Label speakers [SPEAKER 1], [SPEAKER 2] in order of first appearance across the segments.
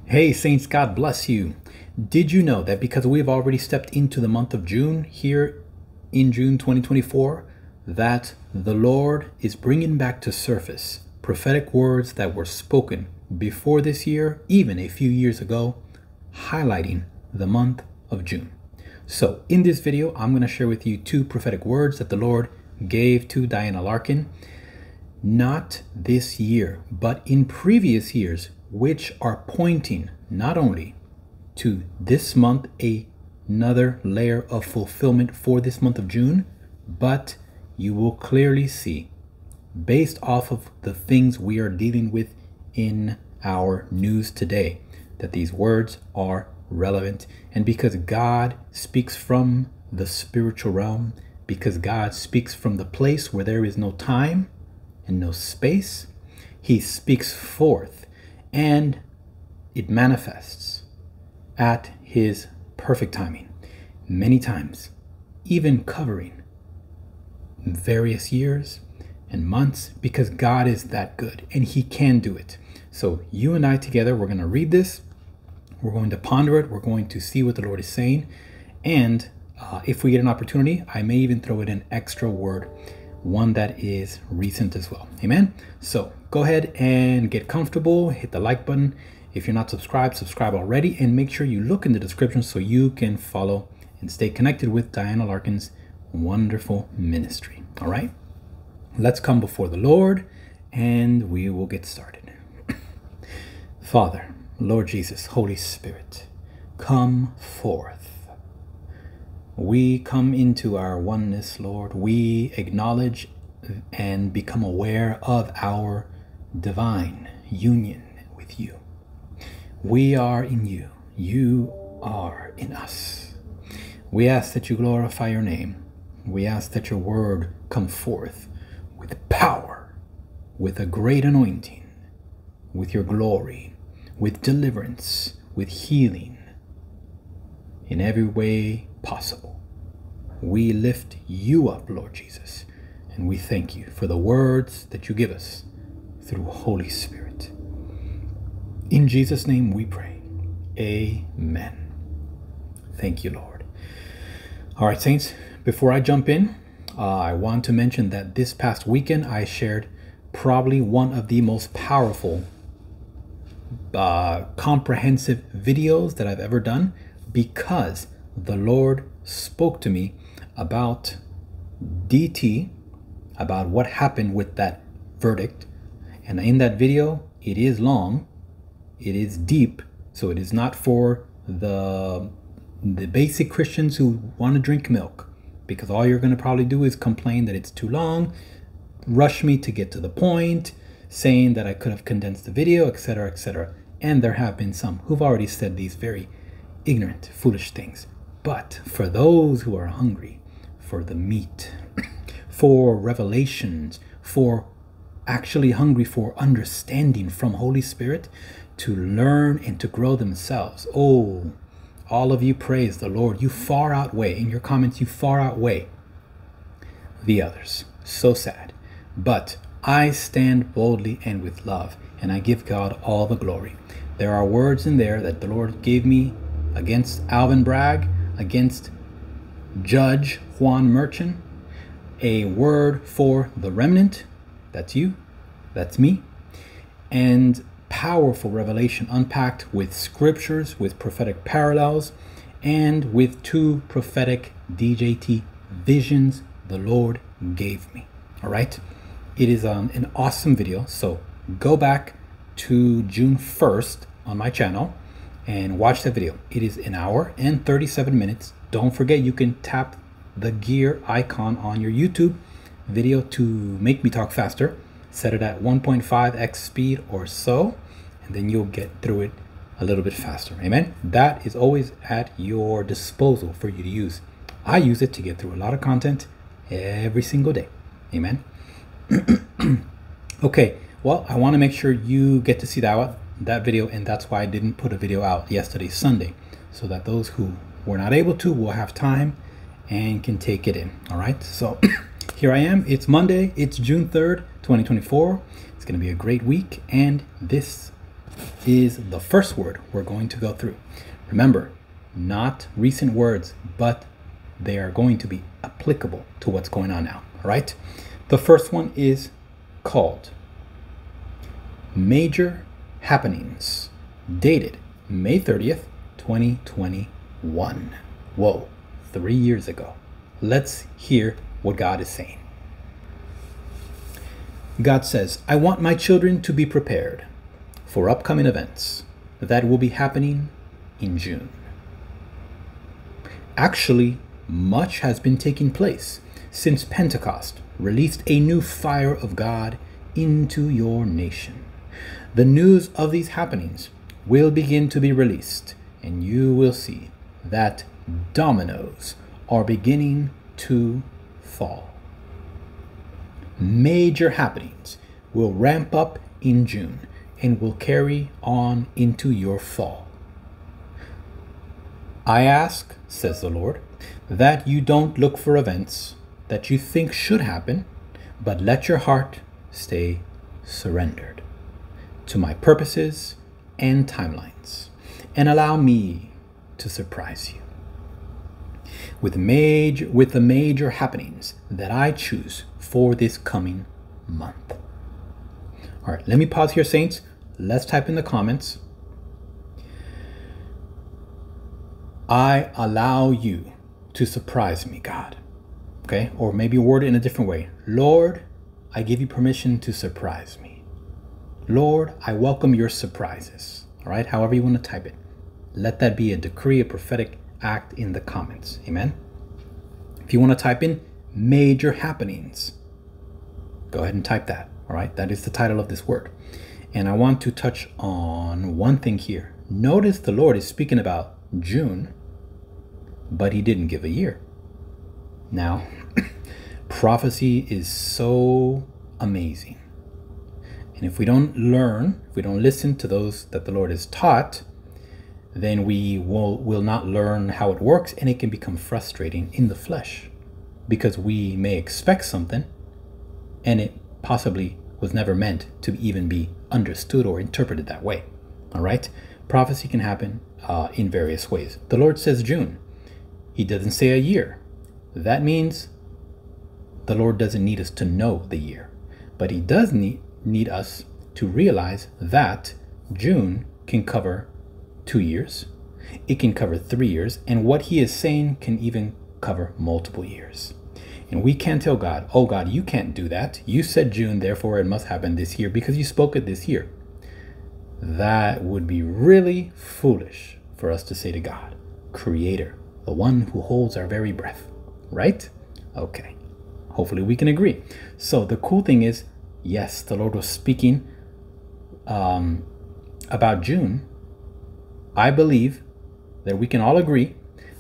[SPEAKER 1] Hey Saints, God bless you. Did you know that because we've already stepped into the month of June here in June 2024, that the Lord is bringing back to surface prophetic words that were spoken before this year, even a few years ago, highlighting the month of June. So in this video, I'm going to share with you two prophetic words that the Lord gave to Diana Larkin, not this year, but in previous years, which are pointing not only to this month, another layer of fulfillment for this month of June, but you will clearly see, based off of the things we are dealing with in our news today, that these words are relevant. And because God speaks from the spiritual realm, because God speaks from the place where there is no time and no space, He speaks forth and it manifests at His perfect timing, many times, even covering various years and months, because God is that good and He can do it. So you and I together, we're going to read this, we're going to ponder it, we're going to see what the Lord is saying, and if we get an opportunity, I may even throw in an extra word, one that is recent as well. Amen. So go ahead and get comfortable, hit the like button. If you're not subscribed, subscribe already, and make sure you look in the description so you can follow and stay connected with Diana Larkin's wonderful ministry. All right, let's come before the Lord and we will get started. Father, Lord Jesus, Holy Spirit, come forth. We come into our oneness, Lord. We acknowledge and become aware of our divine union with you. We are in you. You are in us. We ask that you glorify your name. We ask that your word come forth with power, with a great anointing, with your glory, with deliverance, with healing, in every way possible. We lift you up, Lord Jesus, and we thank you for the words that you give us through Holy Spirit. In Jesus' name we pray. Amen. Thank you, Lord. All right, saints, before I jump in, I want to mention that this past weekend I shared probably one of the most powerful comprehensive videos that I've ever done, because the Lord spoke to me about DT, about what happened with that verdict. And in that video, it is long, it is deep, so it is not for the basic Christians who want to drink milk, because all you're going to probably do is complain that it's too long, rush me to get to the point, saying that I could have condensed the video, etc., etc. And there have been some who've already said these very ignorant, foolish things. But for those who are hungry for the meat, for revelations, for actually hungry for understanding from Holy Spirit, to learn and to grow themselves, oh, all of you praise the Lord. You far outweigh, in your comments, you far outweigh the others. So sad. But I stand boldly and with love, and I give God all the glory. There are words in there that the Lord gave me against Alvin Bragg, against Judge Juan Merchant, a word for the remnant, that's you, that's me, and powerful revelation unpacked with scriptures, with prophetic parallels, and with two prophetic DJT visions the Lord gave me. All right, it is an awesome video, so go back to June 1st on my channel and watch that video. It is an hour and 37 minutes. Don't forget, you can tap the gear icon on your YouTube video to make me talk faster. Set it at 1.5x speed or so, and then you'll get through it a little bit faster. Amen. That is always at your disposal for you to use. I use it to get through a lot of content every single day. Amen. Okay, well, I want to make sure you get to see that video, and that's why I didn't put a video out yesterday, Sunday, so that those who were not able to will have time and can take it in. All right, so here I am. It's Monday. It's June 3rd, 2024. It's going to be a great week, and this is the first word we're going to go through. Remember, not recent words, but they are going to be applicable to what's going on now. All right. The first one is called. Major happenings, dated May 30th, 2021. Whoa, 3 years ago. Let's hear what God is saying. God says, I want my children to be prepared for upcoming events that will be happening in June. Actually, much has been taking place since Pentecost released a new fire of God into your nation. The news of these happenings will begin to be released, and you will see that dominoes are beginning to fall. Major happenings will ramp up in June and will carry on into your fall. I ask, says the Lord, that you don't look for events that you think should happen, but let your heart stay surrendered to my purposes and timelines, and allow me to surprise you with the major happenings that I choose for this coming month. All right, let me pause here, saints. Let's type in the comments. I allow you to surprise me, God. Okay, or maybe word it in a different way. Lord, I give you permission to surprise me. Lord, I welcome your surprises. All right, however you want to type it. Let that be a decree, a prophetic act in the comments. Amen. If you want to type in major happenings, go ahead and type that. All right, that is the title of this word. And I want to touch on one thing here. Notice the Lord is speaking about June, but he didn't give a year. Now, prophecy is so amazing. And if we don't learn, if we don't listen to those that the Lord has taught, then we will not learn how it works, and it can become frustrating in the flesh because we may expect something and it possibly was never meant to even be understood or interpreted that way. All right. Prophecy can happen in various ways. The Lord says June. He doesn't say a year. That means the Lord doesn't need us to know the year, but he does need us to realize that June can cover 2 years. It can cover 3 years. And what he is saying can even cover multiple years. And we can't tell God, oh God, you can't do that. You said June, therefore it must happen this year because you spoke it this year. That would be really foolish for us to say to God, Creator, the one who holds our very breath, right? Okay, hopefully we can agree. So the cool thing is, yes, the Lord was speaking about June. I believe that we can all agree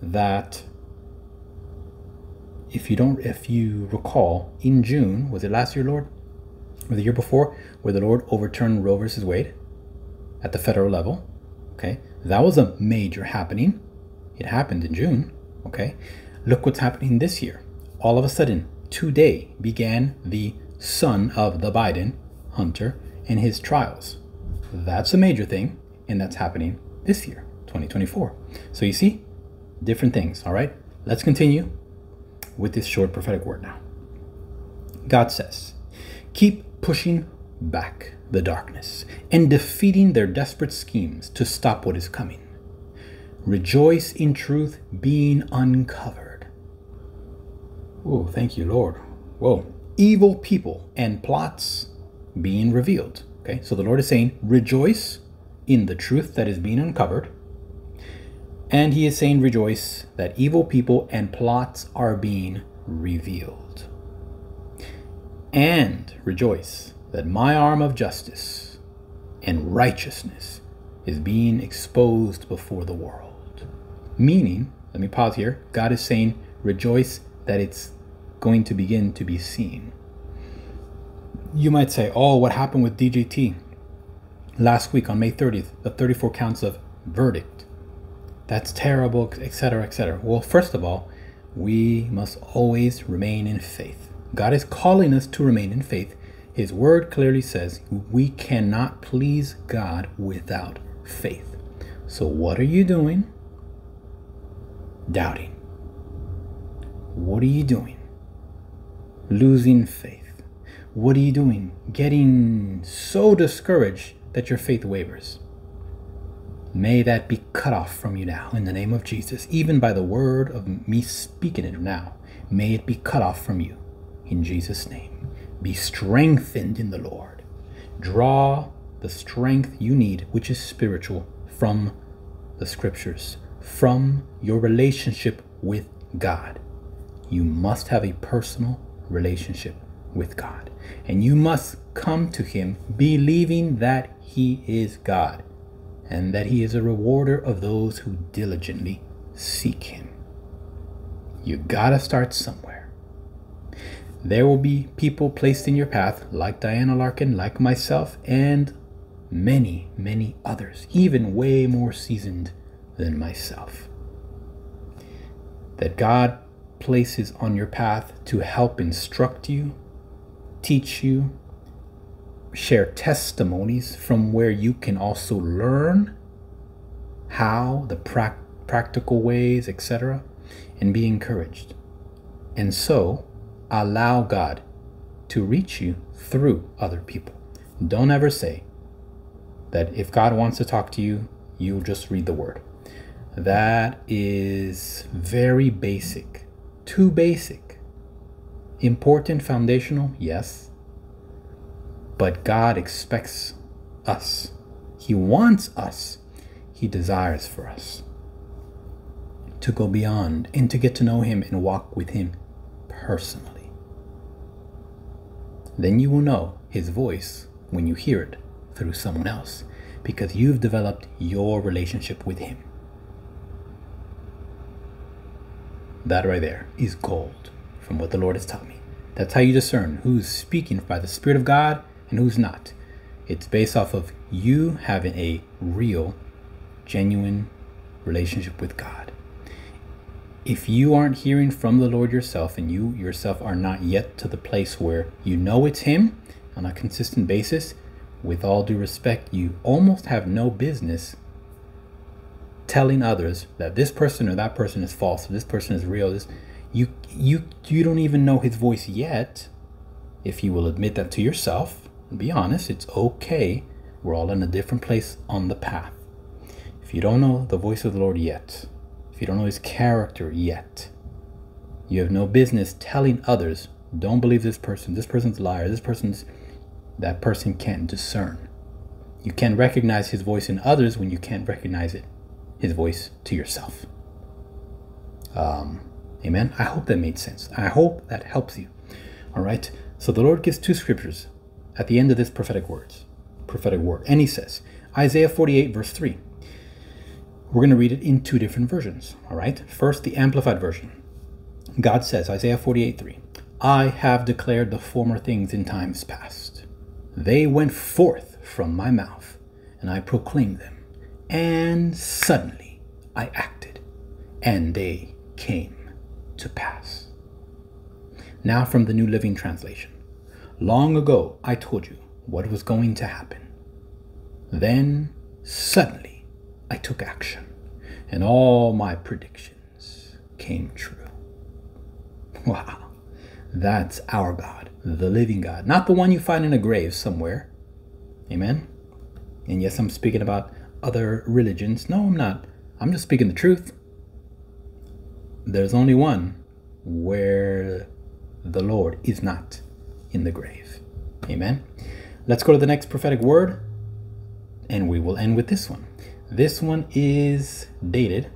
[SPEAKER 1] that if you recall, in June, was it last year, Lord? Or the year before, where the Lord overturned Roe versus Wade at the federal level? Okay, that was a major happening. It happened in June. Okay, look what's happening this year. All of a sudden, today began the son of the Biden, Hunter, and his trials. That's a major thing, and that's happening this year, 2024. So you see, different things. All right, let's continue with this short prophetic word now. God says, keep pushing back the darkness and defeating their desperate schemes to stop what is coming. Rejoice in truth being uncovered. Oh, thank you, Lord. Whoa. Evil people and plots being revealed. Okay, so the Lord is saying, rejoice in the truth that is being uncovered. And he is saying, rejoice that evil people and plots are being revealed. And rejoice that my arm of justice and righteousness is being exposed before the world. Meaning, let me pause here. God is saying, rejoice that it's going to begin to be seen. You might say, oh, what happened with DJT last week on May 30th, the 34 counts of verdict. That's terrible, etc., etc. Well, first of all, we must always remain in faith. God is calling us to remain in faith, His word clearly says we cannot please God without faith. So what are you doing? Doubting. What are you doing? Losing faith. What are you doing? Getting so discouraged that your faith wavers. May that be cut off from you now in the name of Jesus. Even by the word of me speaking it now, may it be cut off from you in Jesus' name. Be strengthened in the Lord. Draw the strength you need, which is spiritual, from the scriptures, from your relationship with God. You must have a personal relationship with God, and you must come to him believing that he is God and that he is a rewarder of those who diligently seek him. You gotta start somewhere. There will be people placed in your path like Diana Larkin, like myself, and many, many others, even way more seasoned than myself, that God places on your path to help instruct you, teach you, share testimonies from where you can also learn how, the practical ways, etc., and be encouraged. And so, allow God to reach you through other people. Don't ever say that if God wants to talk to you, you just read the word. That is very basic. Too basic. Important, foundational, yes. But God expects us. He wants us. He desires for us to go beyond and to get to know him and walk with him personally. Then you will know his voice when you hear it through someone else, because you've developed your relationship with him. That right there is gold from what the Lord has taught me. That's how you discern who's speaking by the Spirit of God and who's not. It's based off of you having a real, genuine relationship with God. If you aren't hearing from the Lord yourself, and you yourself are not yet to the place where you know it's him on a consistent basis, with all due respect, you almost have no business telling others that this person or that person is false, or this person is real. You don't even know his voice yet. If you will admit that to yourself and be honest, it's okay. We're all in a different place on the path. If you don't know the voice of the Lord yet, if you don't know his character yet, you have no business telling others, don't believe this person's a liar, that person can't discern. You can't recognize his voice in others when you can't recognize his voice to yourself. Amen. I hope that made sense. I hope that helps you. All right. So the Lord gives two scriptures at the end of this prophetic word. And he says, Isaiah 48 verse 3. We're going to read it in two different versions. All right. First, the Amplified version. God says, Isaiah 48:3, I have declared the former things in times past. They went forth from my mouth, and I proclaimed them. And suddenly I acted, and they came to pass. Now from the New Living Translation. Long ago I told you what was going to happen. Then suddenly I took action, and all my predictions came true. Wow. That's our God, the living God, not the one you find in a grave somewhere. Amen. And yes, I'm speaking about other religions. No, I'm not. I'm just speaking the truth. There's only one where the Lord is not in the grave. Amen. Let's go to the next prophetic word, and we will end with this one. This one is dated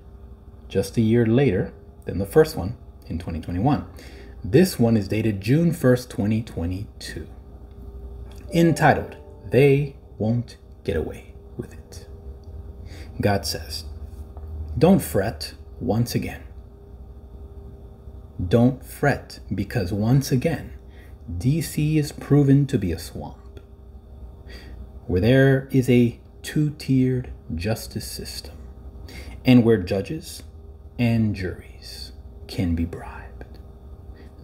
[SPEAKER 1] just a year later than the first one in 2021. This one is dated June 1st, 2022. Entitled, They Won't Get Away With It. God says, don't fret once again. Don't fret, because once again, DC is proven to be a swamp, where there is a two-tiered justice system, and where judges and juries can be bribed.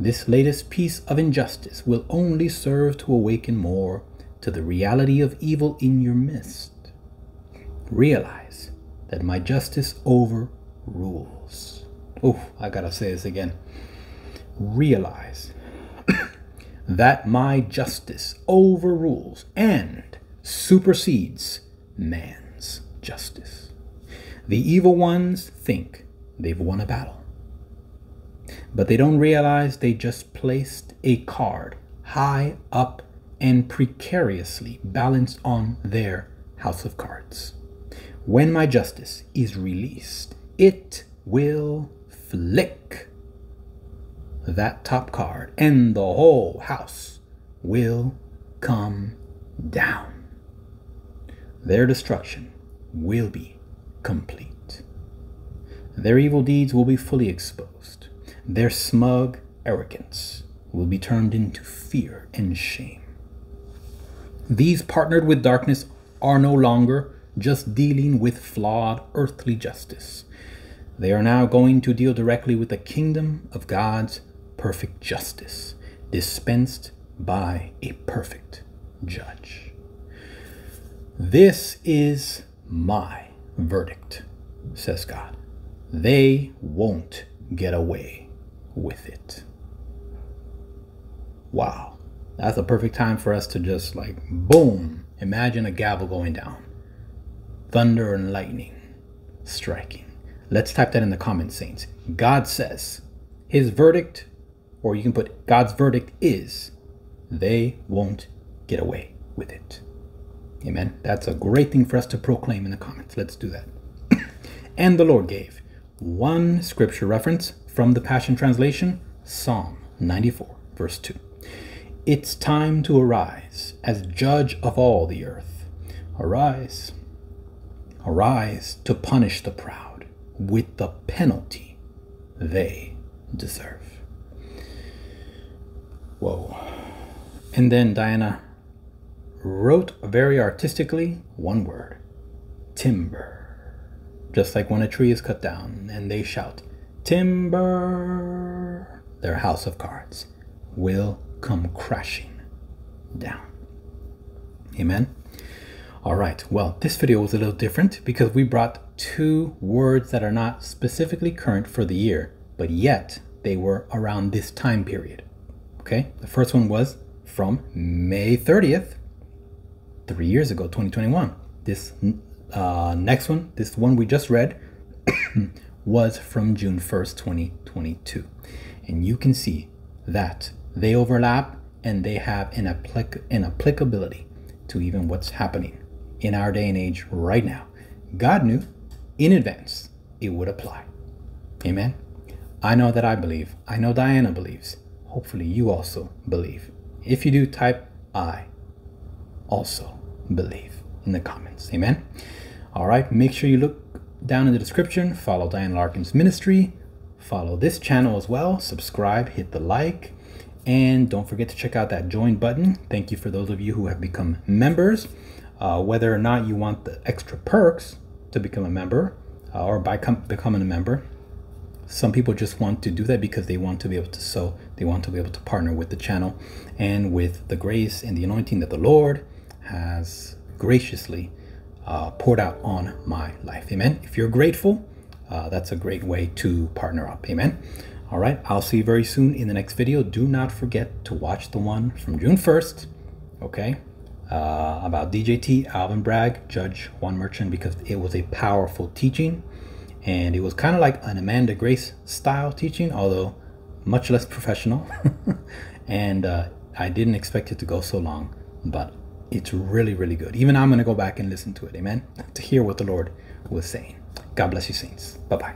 [SPEAKER 1] This latest piece of injustice will only serve to awaken more to the reality of evil in your midst. Realize that my justice overrules. Oh, I gotta say this again. Realize that my justice overrules and supersedes man's justice. The evil ones think they've won a battle, but they don't realize they just placed a card high up and precariously balanced on their house of cards. When my justice is released, it will flick that top card and the whole house will come down. Their destruction will be complete. Their evil deeds will be fully exposed. Their smug arrogance will be turned into fear and shame. These partnered with darkness are no longer just dealing with flawed earthly justice. They are now going to deal directly with the kingdom of God's perfect justice, dispensed by a perfect judge. This is my verdict, says God. They won't get away with it. Wow. That's a perfect time for us to just like, boom, imagine a gavel going down. Thunder and lightning striking. Let's type that in the comments, saints. God says his verdict, or you can put God's verdict is, they won't get away with it. Amen. That's a great thing for us to proclaim in the comments. Let's do that. And the Lord gave one scripture reference from the Passion Translation, Psalm 94, verse 2. It's time to arise as judge of all the earth. Arise. Arise to punish the proud with the penalty they deserve. Whoa. And then Diana wrote very artistically one word: timber. Just like when a tree is cut down and they shout, timber, their house of cards will come crashing down. Amen. All right. Well, this video was a little different because we brought two words that are not specifically current for the year, but yet they were around this time period. Okay. The first one was from May 30th, 3 years ago, 2021. This next one, this one we just read, was from June 1st, 2022. And you can see that they overlap and they have an applicability to even what's happening in our day and age right now. God knew in advance it would apply. Amen. I know that I believe. I know Diana believes. Hopefully you also believe. If you do, type I also believe in the comments. Amen. All right. Make sure you look down in the description. Follow Diana Larkin's ministry. Follow this channel as well. Subscribe. Hit the like. And don't forget to check out that join button. Thank you for those of you who have become members. Whether or not you want the extra perks to become a member or by becoming a member. Some people just want to do that because they want to be able to sow. They want to be able to partner with the channel and with the grace and the anointing that the Lord has graciously poured out on my life. Amen. If you're grateful, that's a great way to partner up. Amen. All right. I'll see you very soon in the next video. Do not forget to watch the one from June 1st. Okay. About DJT, Alvin Bragg, Judge Juan Merchant, because it was a powerful teaching. And it was kind of like an Amanda Grace style teaching, although much less professional. And I didn't expect it to go so long, but it's really, really good. Even I'm going to go back and listen to it. Amen. To hear what the Lord was saying. God bless you, saints. Bye-bye.